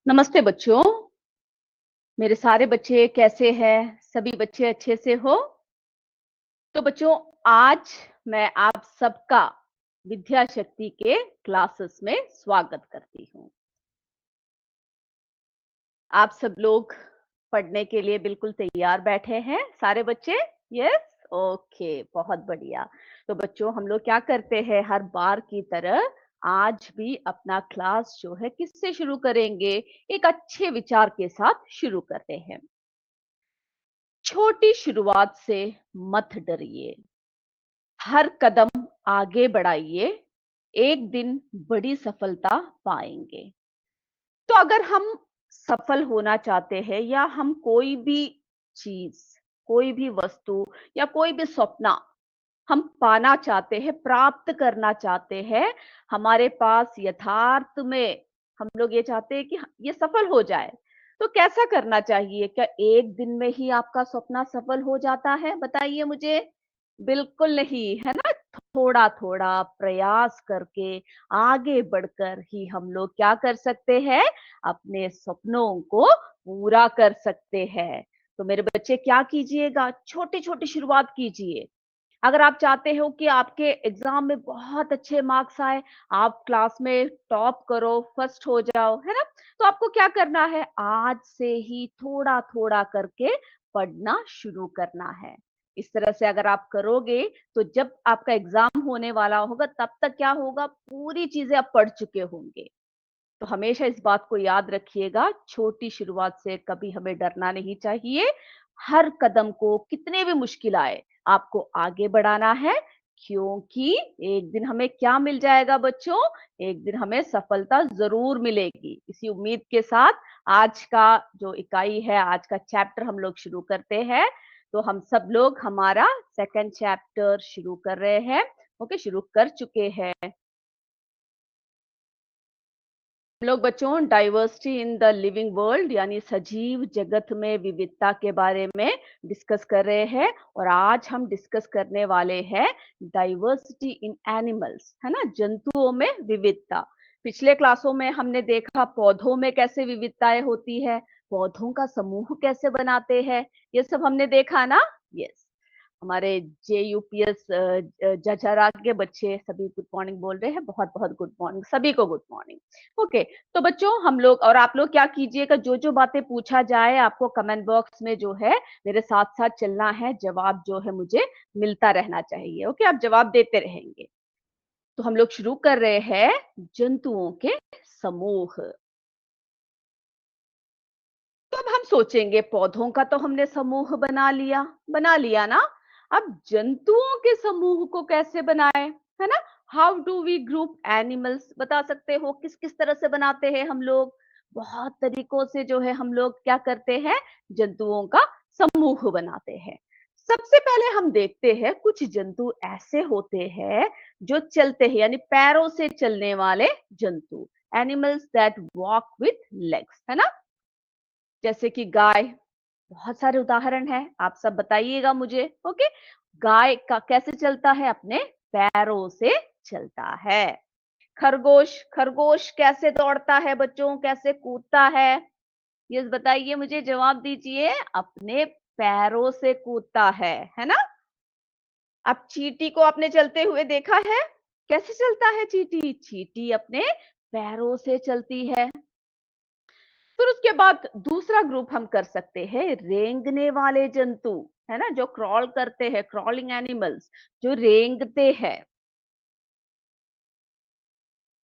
नमस्ते बच्चों। मेरे सारे बच्चे कैसे हैं? सभी बच्चे अच्छे से हो? तो बच्चों, आज मैं आप सबका विद्या शक्ति के क्लासेस में स्वागत करती हूँ। आप सब लोग पढ़ने के लिए बिल्कुल तैयार बैठे हैं सारे बच्चे? यस? ओके, बहुत बढ़िया। तो बच्चों, हम लोग क्या करते हैं हर बार की तरह आज भी अपना क्लास जो है किससे शुरू करेंगे? एक अच्छे विचार के साथ शुरू करते हैं। छोटी शुरुआत से मत डरिए, हर कदम आगे बढ़ाइए, एक दिन बड़ी सफलता पाएंगे। तो अगर हम सफल होना चाहते हैं या हम कोई भी चीज, कोई भी वस्तु या कोई भी सपना हम पाना चाहते हैं, प्राप्त करना चाहते हैं, हमारे पास यथार्थ में हम लोग ये चाहते हैं कि ये सफल हो जाए। तो कैसा करना चाहिए? क्या एक दिन में ही आपका सपना सफल हो जाता है? बताइए मुझे। बिल्कुल नहीं, है ना? थोड़ा-थोड़ा प्रयास करके आगे बढ़कर ही हम लोग क्या कर सकते हैं? अपने सपनों को पूरा कर सकते हैं। तो मेरे बच्चे क्या कीजिएगा? छोटी-छोटी शुरुआत कीजिए। अगर आप चाहते हो कि आपके एग्जाम में बहुत अच्छे मार्क्स आए, आप क्लास में टॉप करो, फर्स्ट हो जाओ, है ना? तो आपको क्या करना है? आज से ही थोड़ा-थोड़ा करके पढ़ना शुरू करना है। इस तरह से अगर आप करोगे, तो जब आपका एग्जाम होने वाला होगा, तब तक क्या होगा? पूरी चीजें आप पढ़ चुके होंगे। तो हमेशा इस बात को याद रखिएगा, छोटी शुरुआत से कभी हमें डरना नहीं चाहिए। हर कदम को कितने भी मुश्किल आए, आपको आगे बढ़ाना है, क्योंकि एक दिन हमें क्या मिल जाएगा बच्चों? एक दिन हमें सफलता ज़रूर मिलेगी। इसी उम्मीद के साथ आज का जो इकाई है, आज का चैप्टर हम लोग शुरू करते हैं। तो हम सब लोग हमारा सेकंड चैप्टर शुरू कर रहे हैं। ओके, शुरू कर चुके हैं। हम लोग बच्चों diversity in the living world यानी सजीव जगत में विविधता के बारे में डिस्कस कर रहे हैं। और आज हम डिस्कस करने वाले हैं डाइवर्सिटी इन एनिमल्स, है ना? जंतुओं में विविधता। पिछले क्लासों में हमने देखा पौधों में कैसे विविधताएं होती है, पौधों का समूह कैसे बनाते हैं, ये सब हमने देखा ना? यस। हमारे JUPS जजरा के बच्चे सभी गुड मॉर्निंग बोल रहे हैं। बहुत बहुत गुड मॉर्निंग, सभी को गुड मॉर्निंग। ओके, तो बच्चों हम लोग और आप लोग क्या कीजिएगा, जो जो बातें पूछा जाए आपको कमेंट बॉक्स में जो है मेरे साथ साथ चलना है, जवाब जो है मुझे मिलता रहना चाहिए। ओके, आप जवाब देते रहेंगे। तो हम लोग शुरू कर रहे हैं जंतुओं के समूह। तो अब हम सोचेंगे पौधों का तो हमने समूह बना लिया ना? अब जंतुओं के समूह को कैसे बनाएं, है ना? How do we group animals? बता सकते हो किस किस तरह से बनाते हैं हम लोग? बहुत तरीकों से जो है हम लोग क्या करते हैं, जंतुओं का समूह बनाते हैं। सबसे पहले हम देखते हैं कुछ जंतु ऐसे होते हैं जो चलते हैं, यानी पैरों से चलने वाले जंतु। Animals that walk with legs, है ना? जैसे कि गाय, बहुत सारे उदाहरण हैं, आप सब बताइएगा मुझे। ओके, गाय का कैसे चलता है? अपने पैरों से चलता है। खरगोश, खरगोश कैसे दौड़ता है बच्चों, कैसे कूदता है? ये बताइए मुझे, जवाब दीजिए। अपने पैरों से कूदता है ना? अब चींटी को आपने चलते हुए देखा है? कैसे चलता है चींटी? चींटी अपने पैरों से चलती है। फिर उसके बाद दूसरा ग्रुप हम कर सकते हैं रेंगने वाले जंतु, है ना? जो क्रॉल करते हैं, क्रॉलिंग एनिमल्स, जो रेंगते हैं।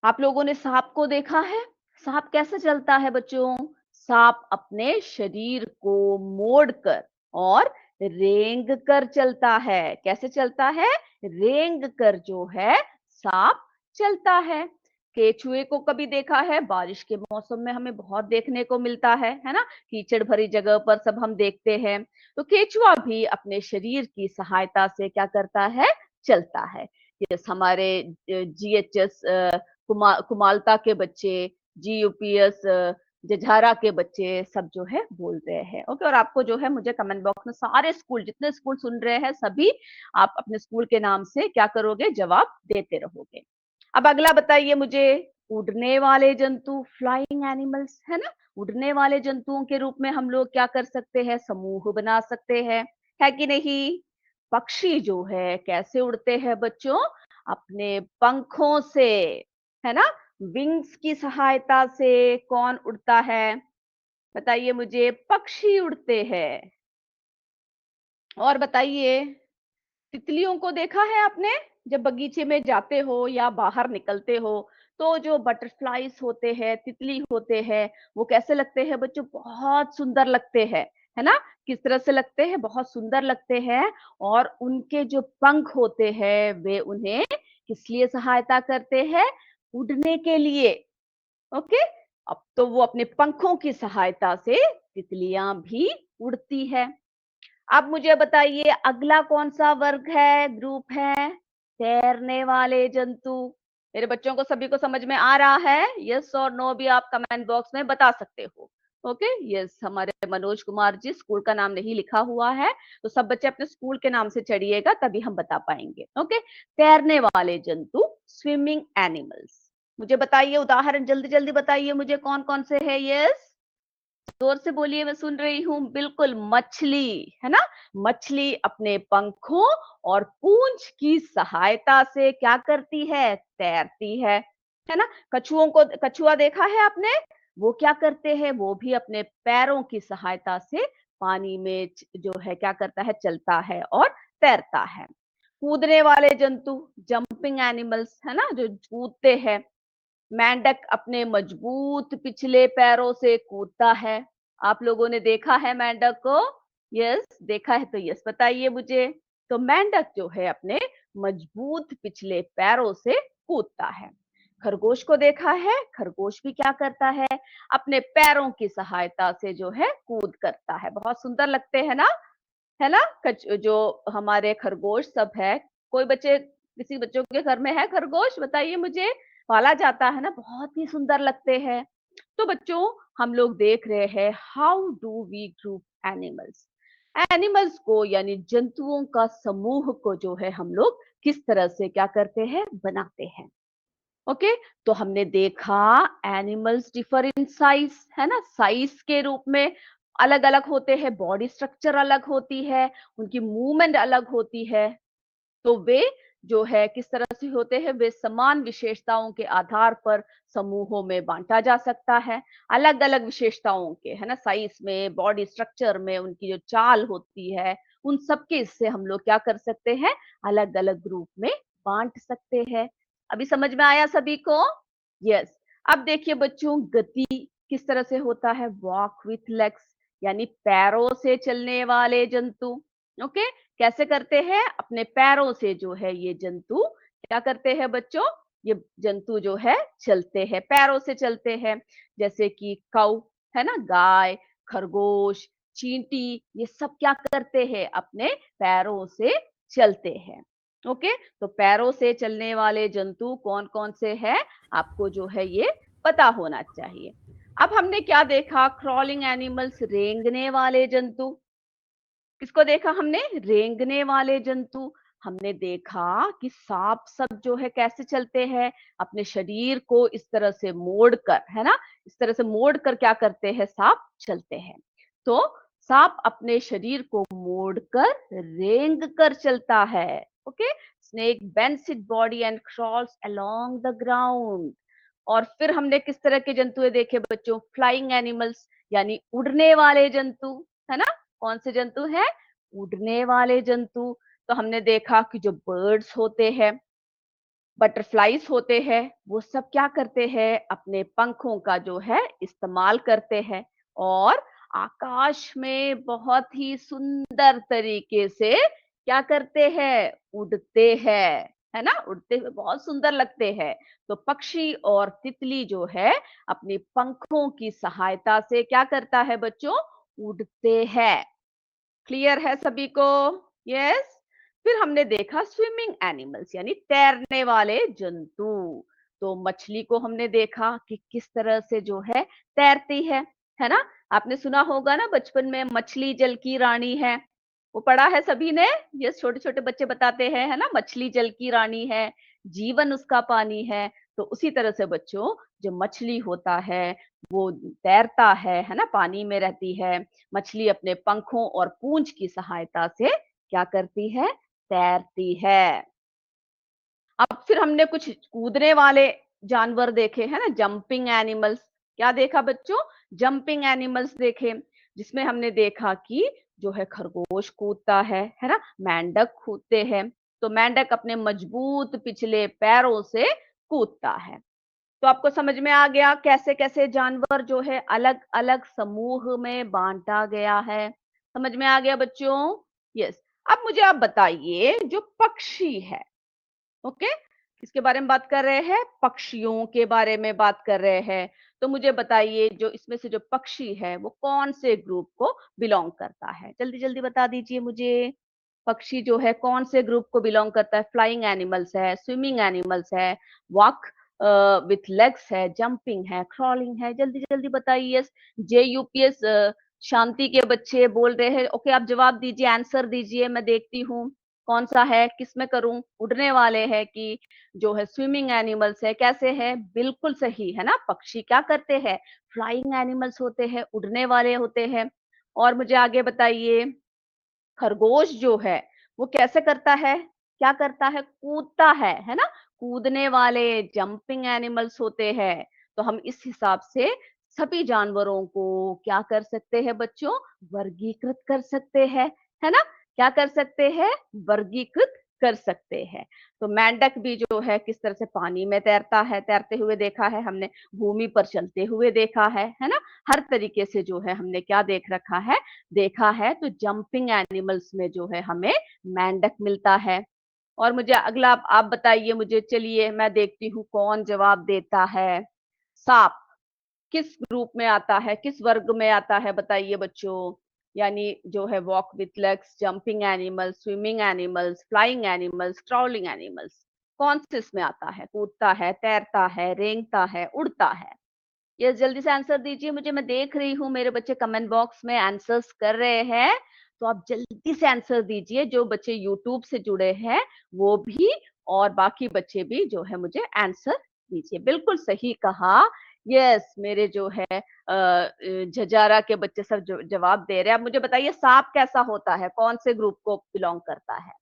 आप लोगों ने सांप को देखा है? सांप कैसे चलता है बच्चों? सांप अपने शरीर को मोड़कर और रेंग कर चलता है। कैसे चलता है? रेंग कर जो है सांप चलता है। केचुए को कभी देखा है? बारिश के मौसम में हमें बहुत देखने को मिलता है ना? कीचड़ भरी जगह पर सब हम देखते हैं। तो केचुआ भी अपने शरीर की सहायता से क्या करता है? चलता है। यस, हमारे GHS कुमालता के बच्चे, GUPS जझारा के बच्चे सब जो है बोल रहे हैं। ओके, और आपको जो है मुझे कमेंट बॉक्स में सारे स्कूल, जितने स्कूल सुन रहे हैं सभी, आप अपने स्कूल के नाम से क्या करोगे? जवाब देते रहोगे। अब अगला बताइए मुझे, उड़ने वाले जंतु, फ्लाइंग एनिमल्स, है ना? उड़ने वाले जंतुओं के रूप में हम लोग क्या कर सकते हैं? समूह बना सकते हैं, है कि नहीं? पक्षी जो है कैसे उड़ते हैं बच्चों? अपने पंखों से, है ना? विंग्स की सहायता से कौन उड़ता है? बताइए मुझे, पक्षी उड़ते हैं। और बताइए, तितलियों को देखा है आपने? जब बगीचे में जाते हो या बाहर निकलते हो, तो जो बटरफ्लाइज होते हैं, तितली होते हैं, वो कैसे लगते हैं बच्चों? बहुत सुंदर लगते हैं, है ना? किस तरह से लगते हैं? बहुत सुंदर लगते हैं। और उनके जो पंख होते हैं, वे उन्हें किस लिए सहायता करते हैं? उड़ने के लिए। ओके? अब तो वो अपने पंखों की सहायता से तितलियां भी उड़ती है। अब मुझे बताइए, अगला कौन-सा वर्ग है, ग्रुप है? तैरने वाले जंतु। मेरे बच्चों को सभी को समझ में आ रहा है? यस और नो भी आप कमेंट बॉक्स में बता सकते हो। ओके, यस, हमारे मनोज कुमार जी, स्कूल का नाम नहीं लिखा हुआ है, तो सब बच्चे अपने स्कूल के नाम से चढ़िएगा, तभी हम बता पाएंगे। ओके, तैरने वाले जंतु, स्विमिंग एनिमल्स। मुझे बताइए उदाहरण, जल्दी-जल्दी बताइए मुझे कौन-कौन से है? यस, जोर से बोलिए, मैं सुन रही हूँ। बिल्कुल, मछली, है ना? मछली अपने पंखों और पूंछ की सहायता से क्या करती है? तैरती है ना? कछुआ देखा है आपने? वो क्या करते हैं? वो भी अपने पैरों की सहायता से पानी में जो है क्या करता है? चलता है और तैरता है। कूदने वाले जंतु, जंपिंग एनिमल्स, है ना? जो कूदते हैं। मेंढक अपने मजबूत पिछले पैरों से कूदता है। आप लोगों ने देखा है मेंढक को? यस, देखा है तो यस बताइए मुझे। तो मेंढक जो है अपने मजबूत पिछले पैरों से कूदता है। खरगोश को देखा है? खरगोश भी क्या करता है? अपने पैरों की सहायता से जो है कूद करता है। बहुत सुंदर लगते हैं ना? है ना? जो हमारे खरगोश सब है, कोई बच्चे, किसी बच्चों के घर में है खरगोश? बताइए मुझे। पाला जाता है ना, बहुत ही सुंदर लगते हैं। तो बच्चों, हम लोग देख रहे हैं how do we group animals. Animals को यानी जंतुओं का समूह को जो है हम लोग किस तरह से क्या करते हैं? बनाते हैं। ओके, तो हमने देखा एनिमल्स डिफर इन साइज, है ना? साइज के रूप में अलग अलग होते हैं, बॉडी स्ट्रक्चर अलग होती है, उनकी मूवमेंट अलग होती है। तो वे जो है किस तरह से होते हैं? वे समान विशेषताओं के आधार पर समूहों में बांटा जा सकता है। अलग अलग विशेषताओं के, है ना? साइज में, बॉडी स्ट्रक्चर में, उनकी जो चाल होती है, उन सबके इससे हम लोग क्या कर सकते हैं? अलग अलग ग्रुप में बांट सकते हैं। अभी समझ में आया सभी को? यस। अब देखिए बच्चों, गति किस तरह से होता है? वॉक विथ लेग्स, यानी पैरों से चलने वाले जंतु। ओके, कैसे करते हैं? अपने पैरों से जो है ये जंतु क्या करते हैं बच्चों? ये जंतु जो है चलते हैं, पैरों से चलते हैं। जैसे कि काऊ, है ना? गाय, खरगोश, चींटी, ये सब क्या करते हैं? अपने पैरों से चलते हैं। ओके, तो पैरों से चलने वाले जंतु कौन-कौन से हैं? आपको जो है ये पता होना चाहिए। अब हमने क्या देखा? क्राउलिंग एनिमल्स, रेंगने वाले जंतु। किसको देखा हमने? रेंगने वाले जंतु। हमने देखा कि सांप सब जो है कैसे चलते हैं? अपने शरीर को इस तरह से मोड़ कर, है ना? इस तरह से मोड़ कर क्या करते हैं? सांप चलते हैं। तो सांप अपने शरीर को मोड़कर रेंग कर चलता है। Okay, snake bends its body and crawls along the ground. और फिर हमने किस तरह के जंतु देखे बच्चों? फ्लाइंग एनिमल्स, यानी उड़ने वाले जंतु, है ना? कौन से जंतु हैं? उड़ने वाले जंतु। तो हमने देखा कि जो बर्ड्स होते हैं, बटरफ्लाइज होते हैं, वो सब क्या करते हैं? अपने पंखों का जो है इस्तेमाल करते हैं और आकाश में बहुत ही सुंदर तरीके से क्या करते हैं? उड़ते हैं, है ना? उड़ते हुए बहुत सुंदर लगते हैं। तो पक्षी और तितली जो है अपने पंखों की सहायता से क्या करता है बच्चों? उड़ते हैं। क्लियर है सभी को? यस। फिर हमने देखा स्विमिंग एनिमल्स, यानी तैरने वाले जंतु। तो मछली को हमने देखा कि किस तरह से जो है तैरती है ना? आपने सुना होगा ना बचपन में, मछली जल की रानी है। वो पढ़ा है सभी ने? यस, छोटे छोटे बच्चे बताते हैं, है ना? मछली जल की रानी है, जीवन उसका पानी है। तो उसी तरह से बच्चों जो मछली होता है वो तैरता है ना? पानी में रहती है। मछली अपने पंखों और पूंछ की सहायता से क्या करती है? तैरती है। अब फिर हमने कुछ कूदने वाले जानवर देखे हैं ना, जंपिंग एनिमल्स। क्या देखा बच्चों? जंपिंग एनिमल्स देखे, जिसमें हमने देखा कि जो है खरगोश कूदता है ना? मेंढक कूदते हैं। तो मेंढक अपने मजबूत पिछले पैरों से कूदता है। तो आपको समझ में आ गया कैसे-कैसे जानवर जो है अलग-अलग समूह में बाँटा गया है। समझ में आ गया बच्चों? यस। अब मुझे आप बताइए जो पक्षी है, ओके? किसके बारे में बात कर रहे हैं? पक्षियों के बारे में बात कर रहे हैं। तो मुझे बताइए जो इसमें से जो पक्षी है वो कौन से ग्रुप को बिलॉन्ग करता है? जल्दी-जल्दी बता दीजिए मुझे। पक्षी जो है कौन से ग्रुप को बिलॉन्ग करता है? फ्लाइंग एनिमल्स है, स्विमिंग एनिमल्स है, वॉक विथ लेग्स है, जंपिंग है, क्राउलिंग है। जल्दी-जल्दी बताइए। यस, जेयूपीएस शांति के बच्चे बोल रहे हैं। ओके, आप जवाब दीजिए, आंसर दीजिए, मैं देखती हूँ। कौन-सा है? किसमें करूँ? उड़ने वाले हैं कि जो है स्विमिंग एनिमल्स है, कैसे है? बिल्कुल सही, है ना? पक्षी क्या करते हैं? फ्लाइंग एनिमल्स होते हैं, उड़ने वाले होते हैं। और मुझे आगे बताइए, खरगोश जो है, वो कैसे करता है? क्या करता है? कूदता है ना? कूदने वाले जंपिंग एनिमल्स होते हैं। तो हम इस हिसाब से सभी जानवरों को क्या कर सकते हैं बच्चों? वर्गीकृत कर सकते हैं, है ना? क्या कर सकते हैं? वर्गीकृत कर सकते हैं। तो मेंढक भी जो है किस तरह से पानी में तैरता है, तैरते हुए देखा है हमने, भूमि पर चलते हुए देखा है ना? हर तरीके से जो है हमने क्या देख रखा है? देखा है। तो जंपिंग एनिमल्स में जो है हमें मेंढक मिलता है। और मुझे अगला आप बताइए मुझे, चलिए मैं देखती हूँ कौन जवाब देता है। सांप किस ग्रुप में आता है, किस वर्ग में आता है बताइए बच्चों? यानी जो है walk with legs, jumping animals, swimming animals, flying animals, crawling animals, कौन से इसमें आता है? कूदता है, तैरता है, रेंगता है, उड़ता है? यस, जल्दी से आंसर दीजिए मुझे, मैं देख रही हूँ मेरे बच्चे कमेंट बॉक्स में आंसर्स कर रहे हैं। तो आप जल्दी से आंसर दीजिए, जो बच्चे यूट्यूब से जुड़े हैं वो भी, और बाकी बच्चे भी जो है मुझे आंसर दीजिए। बिल्कुल सही कहा। यस, मेरे जो है झजारा के बच्चे सब जो जवाब दे रहे हैं। अब मुझे बताइए सांप कैसा होता है? कौन से ग्रुप को बिलॉन्ग करता है?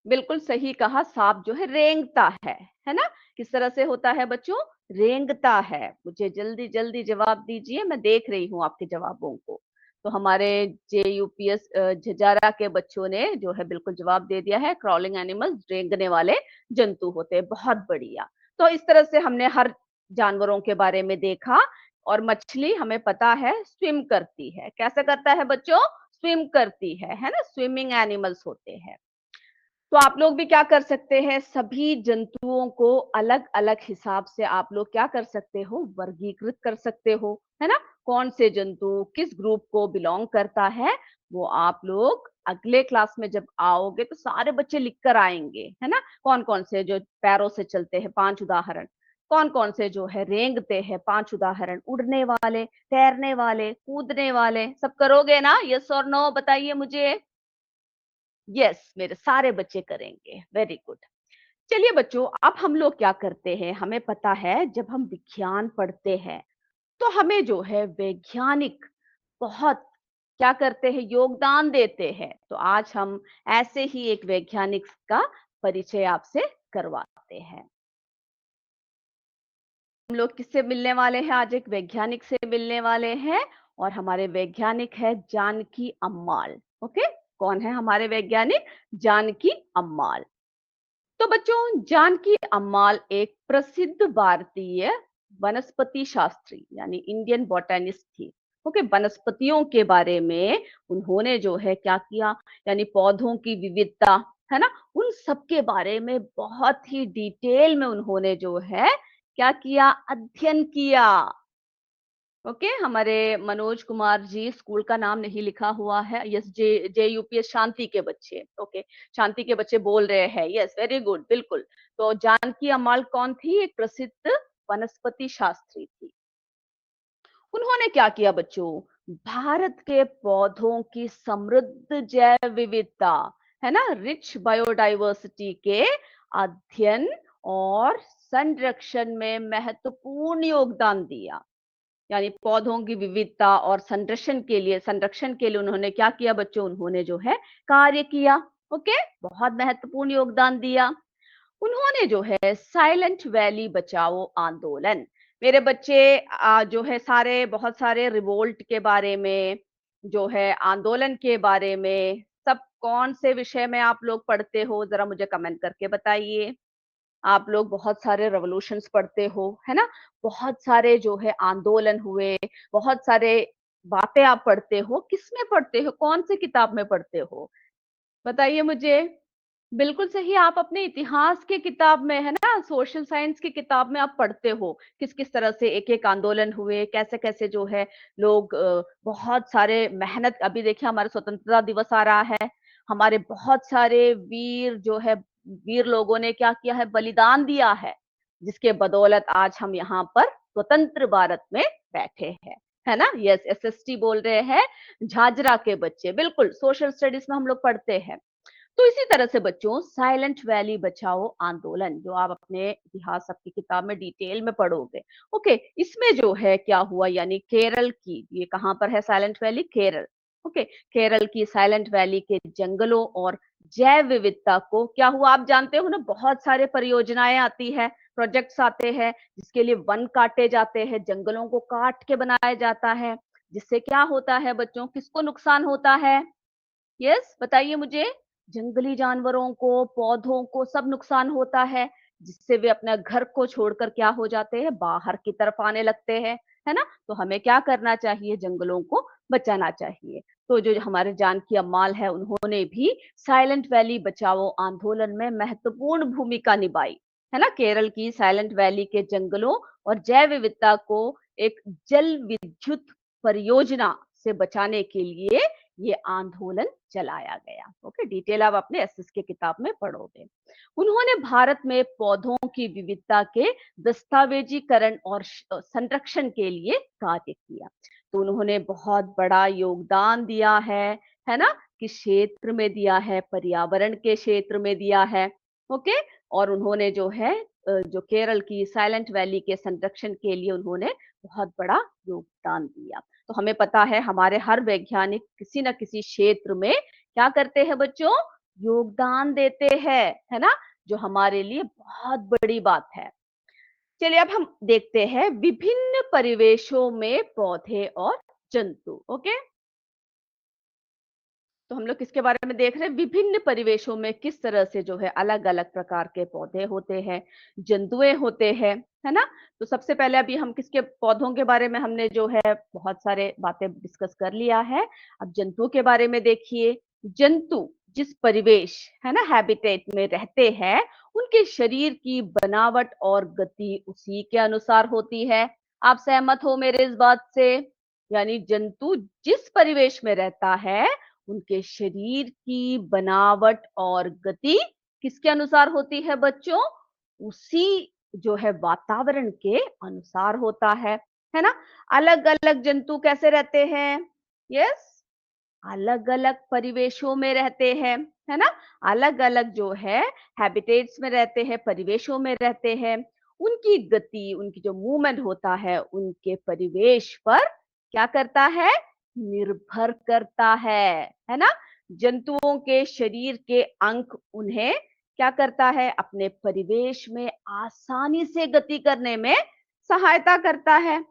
बिल्कुल सही कहा, सांप जो है रेंगता है ना? किस तरह से होता है बच्चों? रेंगता है। मुझे जल्दी-जल्दी जवाब दीजिए, मैं देख रही हूँ आपके जवाबों को। तो हमारे जेयूपीएस झजारा के बच्चों ने जो है बिल्कुल जवाब दे दिया है, क्राउलिंग एनिमल्स रेंगने वाले जंतु होते हैं। बहुत बढ़िया। तो इस तरह से हमने हर जानवरों के बारे में देखा। और मछली हमें पता है स्विम करती है। कैसे करता है बच्चों? स्विम करती है ना? स्विमिंग एनिमल्स होते हैं। तो आप लोग भी क्या कर सकते हैं, सभी जंतुओं को अलग-अलग हिसाब से आप लोग क्या कर सकते हो, वर्गीकृत कर सकते हो, है ना? कौन से जंतु किस ग्रुप को बिलॉन्ग करता है, वो आप लोग अगले क्लास में जब आओगे तो सारे बच्चे लिख कर आएँगे, है ना? कौन-कौन से जो पैरों से चलते हैं 5 उदाहरण, कौन-कौन से जो है रेंगते हैं 5 उदाहरण, उड़ने वाले, तैरने वाले, कूदने वाले, सब करोगे ना? येस और नो बताइए मुझे? यस, मेरे सारे बच्चे करेंगे। Very good. चलिए बच्चों, अब हम लोग क्या करते हैं, हमें पता है जब हम विज्ञान पढ़ते हैं तो हमें जो है वैज्ञानिक बहुत क्या करते हैं, योगदान देते हैं। तो आज हम ऐसे ही एक वैज्ञानिक का परिचय आपसे करवाते हैं। हम लोग किससे मिलने वाले हैं? आज एक वैज्ञानिक से मिलने वाले हैं। और हमारे वैज्ञानिक है जानकी अम्माल। ओके, कौन है हमारे वैज्ञानिक? जानकी अम्माल। तो बच्चों, जानकी अम्माल एक प्रसिद्ध भारतीय वनस्पति शास्त्री यानी इंडियन बॉटनिस्ट थी। ओके, वनस्पतियों के बारे में उन्होंने जो है क्या किया, यानी पौधों की विविधता, है ना, उन सब के बारे में बहुत ही डिटेल में उन्होंने जो है क्या किया, अध्ययन किया। ओके, हमारे मनोज कुमार जी, स्कूल का नाम नहीं लिखा हुआ है। यस, जे यूपीएस शांति के बच्चे। ओके, शांति के बच्चे बोल रहे हैं। यस, वेरी गुड, बिल्कुल। तो जानकी अम्माल कौन थी? एक प्रसिद्ध वनस्पति शास्त्री थी। उन्होंने क्या किया बच्चों? भारत के पौधों की समृद्ध जैव विविधता, है ना, रिच बायोडाइवर्सिटी के अध्ययन और संरक्षण में महत्वपूर्ण योगदान दिया। यानी पौधों की विविधता और संरक्षण के लिए उन्होंने क्या किया बच्चों? उन्होंने जो है कार्य किया। ओके, बहुत महत्वपूर्ण योगदान दिया। उन्होंने जो है साइलेंट वैली बचाओ आंदोलन, मेरे बच्चे जो है सारे बहुत सारे रिवोल्ट के बारे में, जो है आंदोलन के बारे में, सब कौन से विषय में आप लोग पढ़ते हो? जरा मुझे कमेंट करके बताइए। आप लोग बहुत सारे रेवोल्यूशंस पढ़ते हो, है ना? बहुत सारे जो है आंदोलन हुए, बहुत सारे बातें आप पढ़ते हो, किसमें पढ़ते हो? कौन सी किताब में पढ़ते हो? बताइए मुझे। बिल्कुल सही, आप अपने इतिहास की किताब में, है ना, सोशल साइंस की किताब में आप पढ़ते हो, किस-किस तरह से एक-एक आंदोलन हुए, कैसे-कैसे जो है लोग बहुत सारे मेहनत, अभी देखिए हमारा स्वतंत्रता दिवस आ रहा है, हमारे बहुत सारे वीर लोगों ने क्या किया है, बलिदान दिया जिसके बदौलत आज हम यहाँ पर स्वतंत्र भारत में बैठे हैं, है ना? यस, एसएसटी बोल रहे हैं, झाझरा के बच्चे, बिल्कुल सोशल स्टडीज में हम लोग पढ़ते हैं। तो इसी तरह से बच्चों साइलेंट वैली बचाओ आंदोलन जो आप अपने इतिहास आपकी किताब में डिटेल में पढ़ोगे। ओके, इसमें जो है क्या हुआ, यानी केरल की, ये कहाँ पर है silent valley? Kerala. Okay, Kerala की साइलेंट वैली के जंगलों और जैव विविधता को क्या हुआ, आप जानते हो ना, बहुत सारे परियोजनाएं आती है, प्रोजेक्ट्स आते हैं जिसके लिए वन काटे जाते हैं, जंगलों को काट के बनाया जाता है, जिससे क्या होता है बच्चों, किसको नुकसान होता है? यस, बताइए मुझे। जंगली जानवरों को, पौधों को सब नुकसान होता है, जिससे वे अपना घर को छोड़कर क्या हो जाते हैं? बाहर की तरफ आने लगते हैं, है ना? तो हमें क्या करना चाहिए? जंगलों को बचाना चाहिए। तो जो हमारे जानकी अम्माल है, उन्होंने भी साइलेंट वैली बचाओ आंदोलन में महत्वपूर्ण भूमिका निभाई, है ना? केरल की साइलेंट वैली के जंगलों और जैव विविधता को एक जल विद्युत परियोजना से बचाने के लिए ये आंदोलन चलाया गया। ओके, डिटेल आप अपने एसएस की किताब में पढ़ोगे। उन्होंने भारत में पौधों की विविधता के दस्तावेजीकरण और संरक्षण के लिए कार्य किया। तो उन्होंने बहुत बड़ा योगदान दिया है ना? किस क्षेत्र में दिया है? पर्यावरण के क्षेत्र में दिया है। ओके, और उन्होंने जो है जो केरल की साइलेंट वैली के संरक्षण के लिए उन्होंने बहुत बड़ा योगदान दिया। तो हमें पता है हमारे हर वैज्ञानिक किसी न किसी क्षेत्र में क्या करते हैं बच्चों? योगदान देते हैं, है ना? जो हमारे लिए बहुत बड़ी बात है। चलिए अब हम देखते हैं विभिन्न परिवेशों में पौधे और जंतु। ओके, तो हम लोग किसके बारे में देख रहे हैं? विभिन्न परिवेशों में किस तरह से जो है अलग-अलग प्रकार के पौधे होते हैं, जंतुएँ होते हैं, है ना? तो सबसे पहले अभी हम किसके पौधों के बारे में हमने जो है बहुत सारे बातें डिस्कस कर लिया है। अब जंतुओं के बारे में देखिए, जंतु जिस परिवेश, है ना, हैबिटेट में रहते हैं, उनके शरीर की बनावट और गति उसी के अनुसार होती है। आप सहमत हो मेरे इस बात से? यानी जंतु जिस परिवेश में रहता है, उनके शरीर की बनावट और गति किसके अनुसार होती है बच्चों? उसी जो है वातावरण के अनुसार होता है ना? अलग-अलग जंतु कैसे रहते हैं? यस, अलग-अलग परिवेशों में रहते हैं, है ना? अलग-अलग जो है हैबिटेट्स में रहते हैं, परिवेशों में रहते हैं। उनकी गति, उनकी जो मूवमेंट होता है, उनके परिवेश पर क्या करता है? निर्भर करता है ना? जंतुओं के शरीर के अंग उन्हें क्या करता है? अपने परिवेश में आसानी से गति करने में सहायता करता है।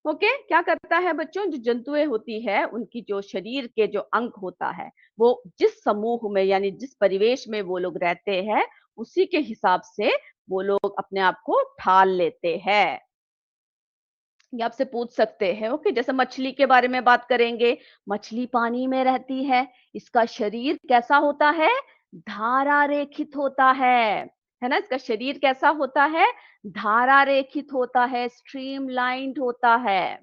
ओके, क्या करता है बच्चों? जो जंतुएं होती है उनकी जो शरीर के जो अंग होता है, वो जिस समूह में यानी जिस परिवेश में वो लोग रहते हैं, उसी के हिसाब से वो लोग अपने आप को ढाल लेते हैं। ये आपसे पूछ सकते हैं। ओके, जैसे मछली के बारे में बात करेंगे। मछली पानी में रहती है, इसका शरीर कैसा होता है? धारा रेखित होता है ना? इसका शरीर कैसा होता है? धारा रेखित होता है, स्ट्रीमलाइन्ड होता है।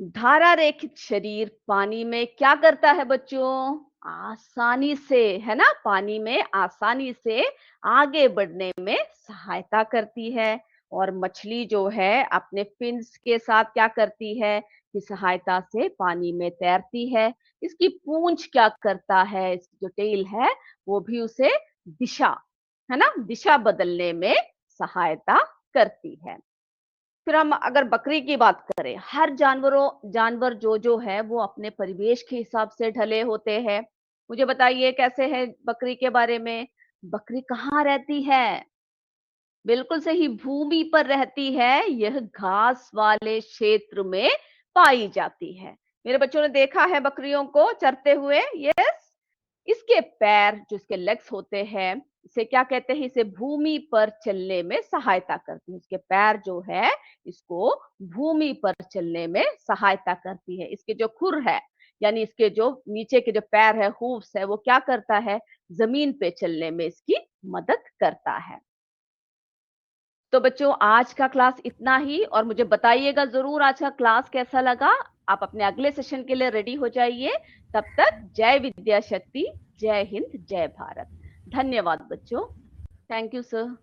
धारा रेखित शरीर पानी में क्या करता है बच्चों? आसानी से, है ना, पानी में आसानी से आगे बढ़ने में सहायता करती है। और मछली जो है अपने फिन्स के साथ क्या करती है कि सहायता से पानी में तैरती है। इसकी पूंछ क्या करता है? इसकी जो टेल है वो भी उसे दिशा, है ना, दिशा बदलने में सहायता करती है। फिर हम अगर बकरी की बात करें, हर जानवर जो है वो अपने परिवेश के हिसाब से ढले होते हैं। मुझे बताइए कैसे है बकरी के बारे में? बकरी कहाँ रहती है? बिल्कुल सही, भूमि पर रहती है। यह घास वाले क्षेत्र में पाई जाती है। मेरे बच्चों ने देखा है बकरियों को चरते हुए। यस, इसके पैर जो इसके लेग्स होते हैं, इसे क्या कहते हैं? इसे भूमि पर चलने में सहायता करती है। इसके पैर जो है इसको भूमि पर चलने में सहायता करती है। इसके जो खुर है, यानी इसके जो नीचे के जो पैर है, हूफ्स है, वो क्या करता है? जमीन पे चलने में इसकी मदद करता है। तो बच्चों, आज का क्लास इतना ही, और मुझे बताइएगा जरूर आज का क्लास कैसा लगा। आप अपने अगले सेशन के लिए रेडी हो जाइए। तब तक जय विद्या शक्ति, जय हिंद, जय भारत। धन्यवाद बच्चों। Thank you sir.